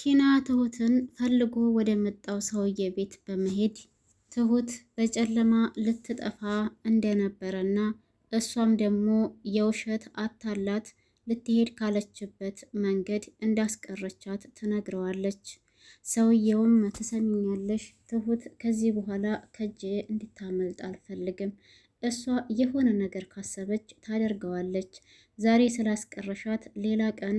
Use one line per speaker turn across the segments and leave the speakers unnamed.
ቲና ትሁትን ፈልጎ ወደ መጣው ሰውዬ ቤት በመሄድ ትሁት በጨለማ ልትጠፋ እንደነበረና እሷም ደግሞ የውሸት አታላት ልትሄድ ካለችበት መንገድ እንዳስቀረቻት ትነግረዋለች። ሰውየውም ትሰሚኛለሽ ትሁት ከዚህ በኋላ ከጄ እንድታመልጥ አልፈልግም። እሷ የሆነ ነገር ካሰበች ታደርገዋለች። ዛሬ ስላስቀረሻት ሌላ ቀን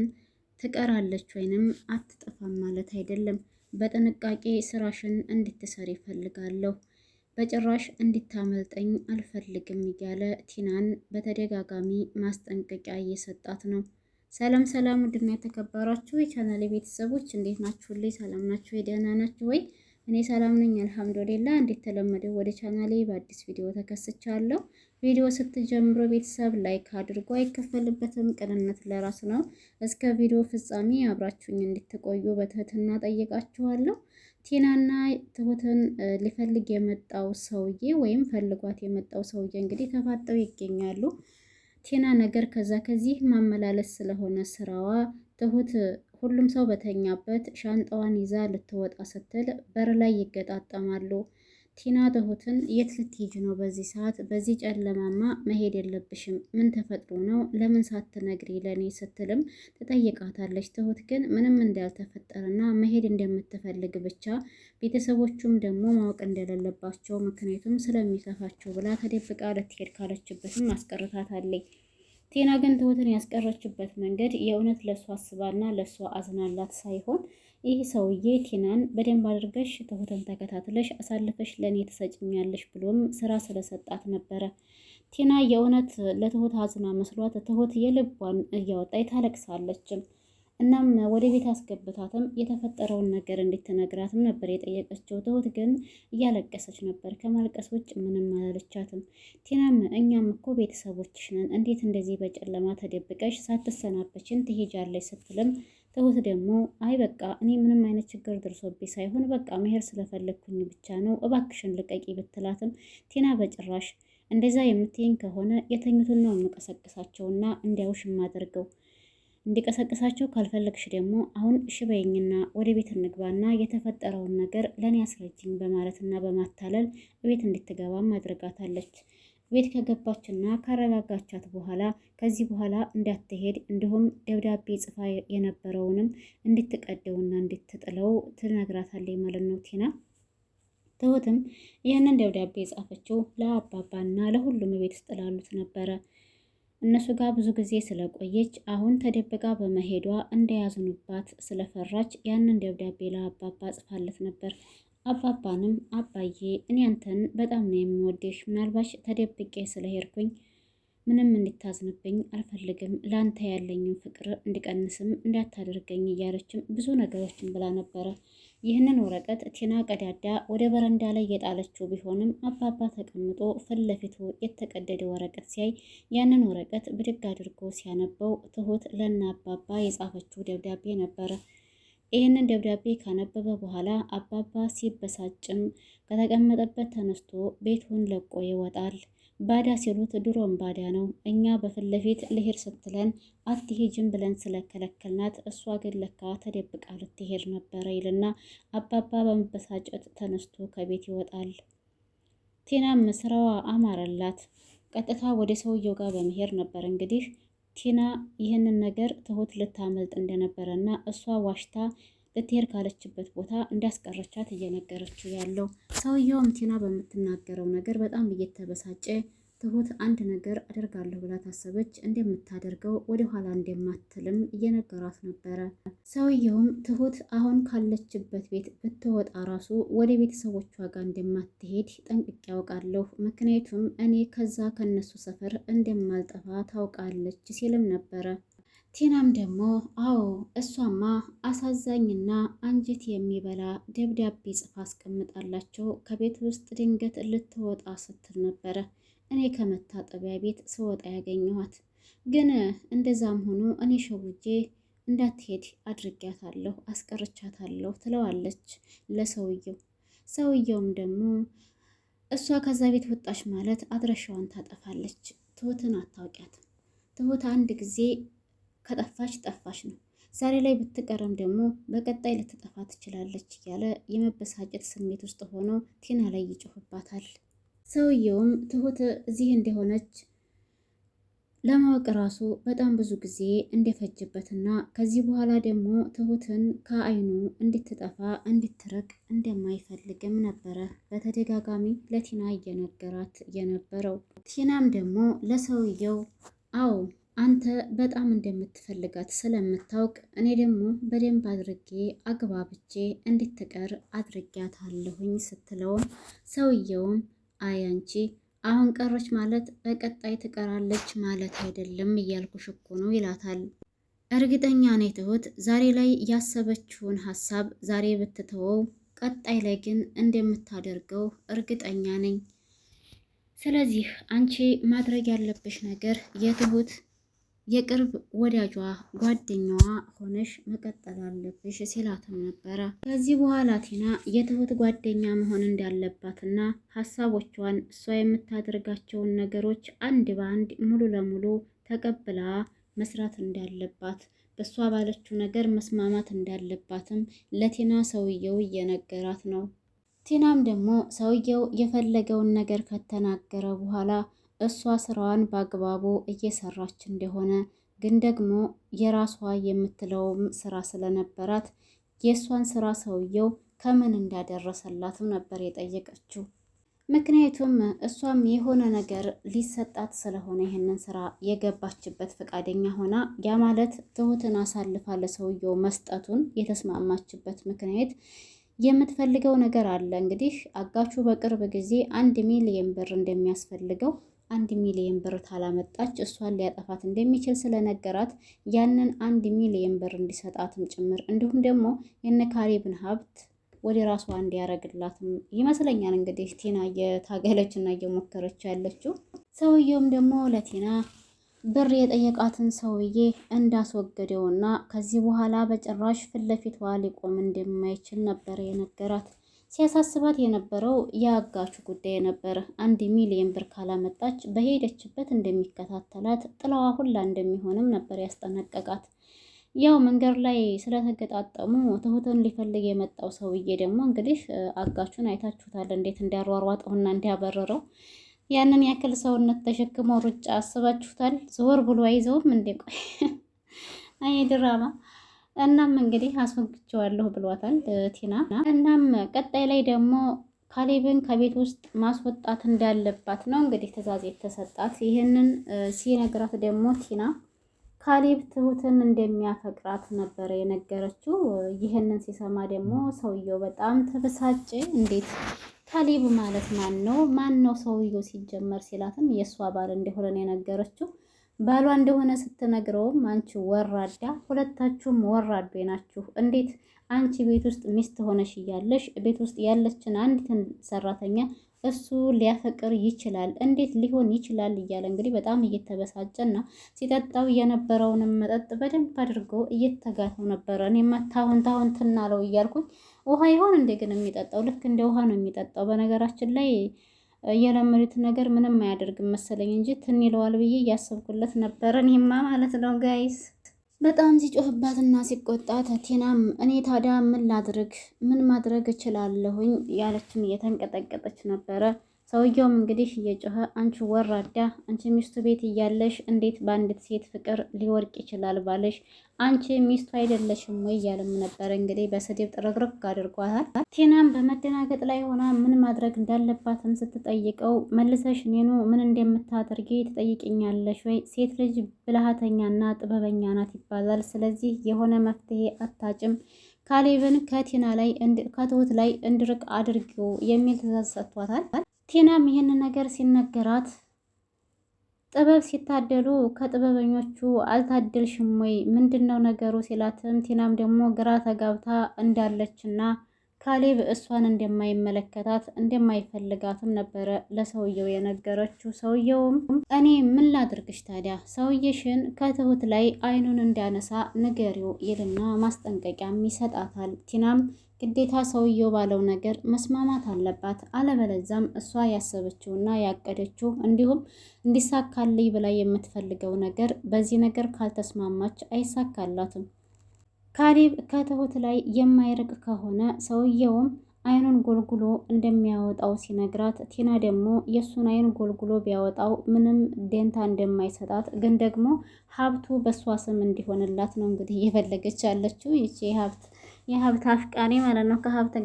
ትቀራለች ወይንም አትጠፋም ማለት አይደለም። በጥንቃቄ ስራሽን እንድትሰሪ ይፈልጋለሁ። በጭራሽ እንድታመልጠኝ አልፈልግም እያለ ቲናን በተደጋጋሚ ማስጠንቀቂያ እየሰጣት ነው። ሰላም ሰላም፣ ውድና የተከበራችሁ የቻናሌ ቤተሰቦች እንዴት ናችሁልኝ? ሰላም ናችሁ? የደህና ናችሁ ወይ? እኔ ሰላም ነኝ አልሐምዱሊላ። እንደተለመደው ወደ ቻናሌ በአዲስ ቪዲዮ ተከስቻለሁ። ቪዲዮ ስትጀምሩ ቤተሰብ ላይክ አድርጎ አይከፈልበትም፣ ቅንነት ለራስ ነው። እስከ ቪዲዮ ፍጻሜ አብራችሁኝ እንድትቆዩ በትህትና ጠይቃችኋለሁ። ቲናና ትሁትን ሊፈልግ የመጣው ሰውዬ ወይም ፈልጓት የመጣው ሰውዬ እንግዲህ ተፋጠው ይገኛሉ። ቲና ነገር ከዛ ከዚህ ማመላለስ ስለሆነ ስራዋ ትሁት ሁሉም ሰው በተኛበት ሻንጣዋን ይዛ ልትወጣ ስትል በር ላይ ይገጣጠማሉ። ቲና ትሁትን የት ልትሄጂ ነው በዚህ ሰዓት? በዚህ ጨለማማ መሄድ የለብሽም። ምን ተፈጥሮ ነው? ለምን ሳትነግሪ ለኔ ስትልም ትጠይቃታለች። ትሁት ግን ምንም እንዳልተፈጠረና መሄድ እንደምትፈልግ ብቻ ቤተሰቦቹም ደግሞ ማወቅ እንደሌለባቸው ምክንያቱም ስለሚከፋቸው ብላ ተደብቃ ልትሄድ ካለችበትም አስቀርታታለች። ቲና ግን ትሁትን ያስቀረችበት መንገድ የእውነት ለሷ አስባና ለሷ አዝናላት ሳይሆን ይህ ሰውዬ ቲናን በደንብ አድርገሽ ትሁትን ተከታትለሽ አሳልፈሽ ለእኔ ትሰጭኛለሽ ብሎም ስራ ስለሰጣት ነበረ። ቲና የእውነት ለትሁት አዝና መስሏት ትሁት የልቧን እያወጣች ታለቅሳለችም። እናም ወደ ቤት አስገብታትም የተፈጠረውን ነገር እንድትነግራትም ነበር የጠየቀችው። ትሁት ግን እያለቀሰች ነበር። ከማልቀስ ውጭ ምንም አላለቻትም። ቲናም እኛም እኮ ቤተሰቦችሽ ነን፣ እንዴት እንደዚህ በጨለማ ተደብቀሽ ሳትሰናበችን ትሄጃለች ስትልም ትሁት ደግሞ አይ በቃ እኔ ምንም አይነት ችግር ደርሶብኝ ሳይሆን በቃ መሄድ ስለፈለግኩኝ ብቻ ነው እባክሽን ልቀቂ ብትላትም ቲና በጭራሽ እንደዛ የምትይኝ ከሆነ የተኙትን ነው የምቀሰቅሳቸውና እንዲያውሽ የማደርገው እንዲቀሰቅሳቸው ካልፈለግሽ ደግሞ አሁን ሽበይኝና ወደ ቤት እንግባና የተፈጠረውን ነገር ለእኔ አስረጅኝ በማለትና በማታለል ቤት እንድትገባም አድርጋታለች። ቤት ከገባችና ካረጋጋቻት በኋላ ከዚህ በኋላ እንዳትሄድ እንዲሁም ደብዳቤ ጽፋ የነበረውንም እንድትቀደውና እንድትጥለው ትነግራታለች ማለት ነው ቲና። ትሁትም ይህንን ደብዳቤ የጻፈችው ለአባባና ለሁሉም ቤት ውስጥ ላሉት ነበረ። እነሱ ጋር ብዙ ጊዜ ስለቆየች አሁን ተደብቃ በመሄዷ እንደያዝኑባት ስለፈራች ያንን ደብዳቤ ለአባባ ጽፋለት ነበር። አባባንም አባዬ እኔ አንተን በጣም ነው የምወደሽ፣ ምናልባሽ ተደብቄ ስለሄድኩኝ ምንም እንድታዝንብኝ አልፈልግም፣ ለአንተ ያለኝን ፍቅር እንዲቀንስም እንዳታደርገኝ እያለችም ብዙ ነገሮችን ብላ ነበረ። ይህንን ወረቀት ቲና ቀዳዳ ወደ በረንዳ ላይ የጣለችው ቢሆንም አባባ ተቀምጦ ፊት ለፊቱ የተቀደደ ወረቀት ሲያይ ያንን ወረቀት ብድግ አድርጎ ሲያነበው ትሁት ለእነ አባባ የጻፈችው ደብዳቤ ነበረ። ይህንን ደብዳቤ ካነበበ በኋላ አባባ ሲበሳጭም ከተቀመጠበት ተነስቶ ቤቱን ለቆ ይወጣል። ባዳ ሲሉት ድሮም ባዳ ነው። እኛ በፊት ለፊት ልሄድ ስትለን አትሄጅም ብለን ስለከለከልናት እሷ ግን ለካ ተደብቃ ልትሄድ ነበረ ይልና አባባ በመበሳጨት ተነስቶ ከቤት ይወጣል። ቲናም ስራዋ አማረላት። ቀጥታ ወደ ሰውየው ጋር በመሄድ ነበር እንግዲህ ቲና ይህንን ነገር ትሁት ልታመልጥ እንደነበረና እሷ ዋሽታ ልትሄድ ካለችበት ቦታ እንዳስቀረቻት እየነገረችው ያለው። ሰውየውም ቲና በምትናገረው ነገር በጣም እየተበሳጨ ትሁት አንድ ነገር አደርጋለሁ ብላ ታሰበች እንደምታደርገው ወደኋላ እንደማትልም እየነገራት ነበረ። ሰውየውም ትሁት አሁን ካለችበት ቤት ብትወጣ ራሱ ወደ ቤተሰቦቿ ጋር እንደማትሄድ ጠንቅቄ ያውቃለሁ፣ ምክንያቱም እኔ ከዛ ከነሱ ሰፈር እንደማልጠፋ ታውቃለች ሲልም ነበረ። ቲናም ደግሞ አዎ እሷማ አሳዛኝና አንጀት የሚበላ ደብዳቤ ጽፋ አስቀምጣላቸው ከቤት ውስጥ ድንገት ልትወጣ ስትል ነበረ እኔ ከመታጠቢያ ቤት ስወጣ ያገኘኋት። ግን እንደዛም ሆኖ እኔ ሸውጄ እንዳትሄድ አድርጊያታለሁ፣ አስቀርቻታለሁ ትለዋለች ለሰውየው። ሰውየውም ደግሞ እሷ ከዛ ቤት ወጣች ማለት አድራሻዋን ታጠፋለች። ትሁትን አታውቂያትም። ትሁት አንድ ጊዜ ከጠፋች ጠፋች ነው። ዛሬ ላይ ብትቀርም ደግሞ በቀጣይ ልትጠፋ ትችላለች እያለ የመበሳጨት ስሜት ውስጥ ሆኖ ቲና ላይ ይጮህባታል። ሰውየውም ትሁት እዚህ እንደሆነች ለማወቅ ራሱ በጣም ብዙ ጊዜ እንደፈጅበትና ከዚህ በኋላ ደግሞ ትሁትን ከአይኑ እንድትጠፋ እንድትርቅ እንደማይፈልግም ነበረ በተደጋጋሚ ለቲና እየነገራት የነበረው። ቲናም ደግሞ ለሰውየው አዎ አንተ በጣም እንደምትፈልጋት ስለምታውቅ እኔ ደግሞ በደንብ አድርጌ አግባብቼ እንድትቀር አድርጊያታለሁኝ ስትለውም ሰውየውም አያንቺ አሁን ቀረች ማለት በቀጣይ ትቀራለች ማለት አይደለም እያልኩሽ እኮ ነው ይላታል። እርግጠኛ ነኝ ትሁት ዛሬ ላይ ያሰበችውን ሀሳብ ዛሬ ብትተወው ቀጣይ ላይ ግን እንደምታደርገው እርግጠኛ ነኝ። ስለዚህ አንቺ ማድረግ ያለብሽ ነገር የትሁት የቅርብ ወዳጇ ጓደኛዋ ሆነሽ መቀጠል አለብሽ ሲላትም ነበረ። ከዚህ በኋላ ቲና የትሁት ጓደኛ መሆን እንዳለባትና ሀሳቦቿን እሷ የምታደርጋቸውን ነገሮች አንድ በአንድ ሙሉ ለሙሉ ተቀብላ መስራት እንዳለባት በእሷ ባለችው ነገር መስማማት እንዳለባትም ለቲና ሰውየው እየነገራት ነው። ቲናም ደግሞ ሰውየው የፈለገውን ነገር ከተናገረ በኋላ እሷ ስራዋን በአግባቡ እየሰራች እንደሆነ ግን ደግሞ የራሷ የምትለውም ስራ ስለነበራት የእሷን ስራ ሰውየው ከምን እንዳደረሰላትም ነበር የጠየቀችው። ምክንያቱም እሷም የሆነ ነገር ሊሰጣት ስለሆነ ይህንን ስራ የገባችበት ፈቃደኛ ሆና ያ ማለት ትሁትን አሳልፋ ለሰውየው መስጠቱን የተስማማችበት ምክንያት የምትፈልገው ነገር አለ። እንግዲህ አጋቹ በቅርብ ጊዜ 1 ሚሊዮን ብር እንደሚያስፈልገው 1 ሚሊዮን ብር ታላመጣች እሷን ሊያጠፋት እንደሚችል ስለነገራት ያንን 1 ሚሊዮን ብር እንዲሰጣትም ጭምር እንዲሁም ደግሞ የነ ካሌብን ሀብት ወደ ራሷ እንዲያረግላትም ይመስለኛል እንግዲህ ቲና እየታገለች እና እየሞከረች ያለችው። ሰውየውም ደግሞ ለቲና ብር የጠየቃትን ሰውዬ እንዳስወገደውና ከዚህ በኋላ በጭራሽ ፊት ለፊቷ ሊቆም እንደማይችል ነበር የነገራት። ሲያሳስባት የነበረው የአጋቹ ጉዳይ ነበረ። 1 ሚሊዮን ብር ካላመጣች በሄደችበት እንደሚከታተላት ጥላዋ ሁላ እንደሚሆንም ነበር ያስጠነቀቃት። ያው መንገድ ላይ ስለተገጣጠሙ ትሁትን ሊፈልግ የመጣው ሰውዬ ደግሞ እንግዲህ አጋቹን አይታችሁታል እንዴት እንዲያሯሯጠውና እንዲያበረረው። ያንን ያክል ሰውነት ተሸክሞ ሩጫ አስባችሁታል? ዘወር ብሎ አይዘውም እንዴ? ቆይ አይ ድራማ። እናም እንግዲህ አስወግቼዋለሁ ብሏታል ቲና። እናም ቀጣይ ላይ ደግሞ ካሌብን ከቤት ውስጥ ማስወጣት እንዳለባት ነው እንግዲህ ትዕዛዝ የተሰጣት። ይህንን ሲነግራት ደግሞ ቲና ካሌብ ትሁትን እንደሚያፈቅራት ነበረ የነገረችው። ይህንን ሲሰማ ደግሞ ሰውየው በጣም ተበሳጨ። እንዴት ካሌብ ማለት ማን ነው ሰውየው ሲጀመር ሲላትም የእሷ ባል እንደሆነ የነገረችው። ባሏ እንደሆነ ስትነግረውም አንቺ ወራዳ፣ ሁለታችሁም ወራዶ ናችሁ፣ እንዴት አንቺ ቤት ውስጥ ሚስት ሆነሽ እያለሽ ቤት ውስጥ ያለችን አንዲትን ሰራተኛ እሱ ሊያፈቅር ይችላል? እንዴት ሊሆን ይችላል? እያለ እንግዲህ በጣም እየተበሳጨና ሲጠጣው የነበረውንም መጠጥ በደንብ አድርጎ እየተጋተው ነበረ። እኔማ ታሁን ትናለው እያልኩኝ ውሃ ይሆን እንዴ ግን የሚጠጣው? ልክ እንደ ውሃ ነው የሚጠጣው። በነገራችን ላይ የለመዱት ነገር ምንም አያደርግም መሰለኝ እንጂ ትን ይለዋል ብዬ እያሰብኩለት ነበረ እኔማ ማለት ነው ጋይስ። በጣም ሲጮህባትና ሲቆጣት ቲናም እኔ ታዲያ ምን ማድረግ እችላለሁኝ ያለችን እየተንቀጠቀጠች ነበረ። ሰውየውም እንግዲህ እየጮኸ አንቺ ወራዳ፣ አንቺ ሚስቱ ቤት እያለሽ እንዴት በአንዲት ሴት ፍቅር ሊወርቅ ይችላል ባለሽ? አንቺ ሚስቱ አይደለሽም ወይ እያለም ነበረ። እንግዲህ በስድብ ጥርግርግ አድርጓታል። ቲናም በመደናገጥ ላይ ሆና ምን ማድረግ እንዳለባትም ስትጠይቀው መልሰሽ እኔኑ ምን እንደምታደርጊ ትጠይቅኛለሽ ወይ? ሴት ልጅ ብልሃተኛና ጥበበኛ ናት ይባላል። ስለዚህ የሆነ መፍትሄ አታጭም። ካሌብን ከትሁት ላይ እንድርቅ አድርጊው የሚል ትዕዛዝ ሰጥቷታል። ቲናም ይህን ነገር ሲነገራት ጥበብ ሲታደሉ ከጥበበኞቹ አልታደልሽም ወይ? ምንድነው ነገሩ ሲላትም ቲናም ደግሞ ግራ ተጋብታ እንዳለችና ካሌብ እሷን እንደማይመለከታት እንደማይፈልጋትም ነበረ ለሰውየው የነገረችው። ሰውየውም እኔ ምን ላድርግሽ ታዲያ ሰውየሽን ከትሁት ላይ አይኑን እንዲያነሳ ንገሪው ይልና ማስጠንቀቂያም ይሰጣታል። ቲናም ግዴታ ሰውየው ባለው ነገር መስማማት አለባት። አለበለዛም እሷ ያሰበችውና ያቀደችው እንዲሁም እንዲሳካልኝ ብላ የምትፈልገው ነገር በዚህ ነገር ካልተስማማች አይሳካላትም። ካሌብ ከትሁት ላይ የማይርቅ ከሆነ ሰውየውም አይኑን ጎልጉሎ እንደሚያወጣው ሲነግራት፣ ቲና ደግሞ የእሱን አይን ጎልጉሎ ቢያወጣው ምንም ደንታ እንደማይሰጣት ግን ደግሞ ሀብቱ በእሷ ስም እንዲሆንላት ነው እንግዲህ እየፈለገች ያለችው ይቺ የሀብት አፍቃሪ ማለት ነው። ከሀብት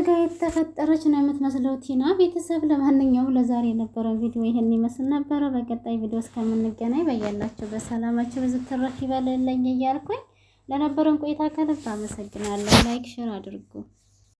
ጋር የተፈጠረች ነው የምትመስለው ቲና። ቤተሰብ ለማንኛውም ለዛሬ የነበረው ቪዲዮ ይህን ይመስል ነበረ። በቀጣይ ቪዲዮ እስከምንገናኝ በያላችሁ በሰላማችሁ ብዙ ትረፍ ይበልልኝ እያልኩኝ ለነበረን ቆይታ ከልብ አመሰግናለሁ። ላይክ ሼር አድርጉ።